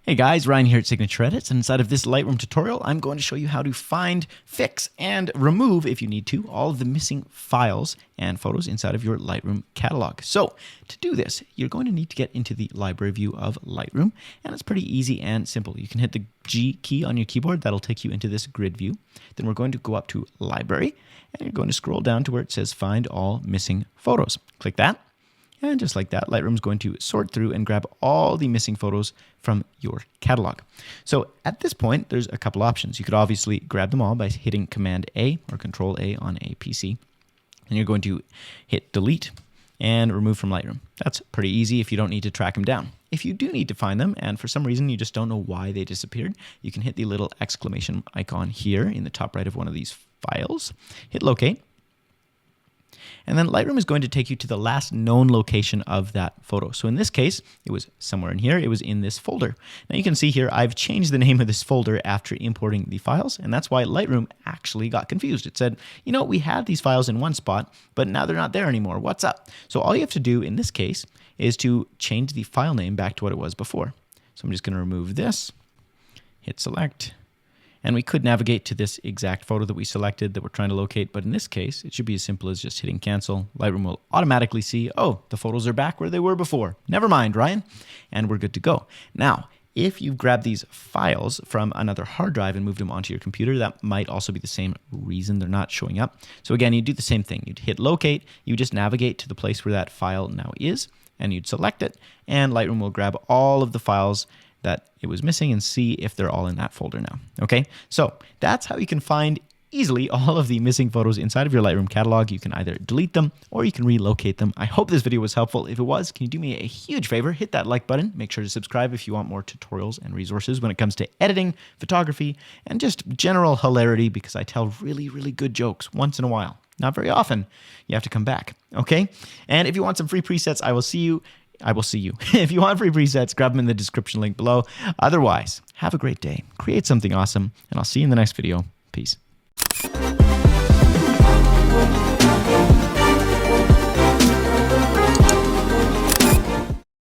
Hey guys, Ryan here at Signature Edits, and inside of this Lightroom tutorial, I'm going to show you how to find, fix, and remove, if you need to, all of the missing files and photos inside of your Lightroom catalog. So to do this, you're going to need to get into the library view of Lightroom, and it's pretty easy and simple. You can hit the G key on your keyboard, that'll take you into this grid view. Then we're going to go up to Library, and you're going to scroll down to where it says Find All Missing Photos. Click that. And just like that, Lightroom's going to sort through and grab all the missing photos from your catalog. So at this point, there's a couple options. You could obviously grab them all by hitting Command A or Control A on a PC. And you're going to hit Delete and Remove from Lightroom. That's pretty easy if you don't need to track them down. If you do need to find them, and for some reason you just don't know why they disappeared, you can hit the little exclamation icon here in the top right of one of these files. Hit Locate. And then Lightroom is going to take you to the last known location of that photo. So in this case, it was somewhere in here. It was in this folder. Now you can see here, I've changed the name of this folder after importing the files. And that's why Lightroom actually got confused. It said, you know, we had these files in one spot, but now they're not there anymore. What's up? So all you have to do in this case is to change the file name back to what it was before. So I'm just going to remove this, hit select. And we could navigate to this exact photo that we selected that we're trying to locate. But in this case, it should be as simple as just hitting cancel. Lightroom will automatically see, oh, the photos are back where they were before. Never mind, Ryan. And we're good to go. Now, if you've grabbed these files from another hard drive and moved them onto your computer, that might also be the same reason they're not showing up. So again, you do the same thing. You'd hit locate. You just navigate to the place where that file now is, and you'd select it. And Lightroom will grab all of the files that it was missing and see if they're all in that folder now. Okay, so that's how you can find easily all of the missing photos inside of your Lightroom catalog. You can either delete them or you can relocate them. I hope this video was helpful. If it was, can you do me a huge favor? Hit that like button. Make sure to subscribe if you want more tutorials and resources when it comes to editing, photography, and just general hilarity, because I tell really, really good jokes once in a while. Not very often. You have to come back, okay? And if you want some free presets, I will see you. If you want free presets, grab them in the description link below. Otherwise, have a great day. Create something awesome, and I'll see you in the next video. Peace.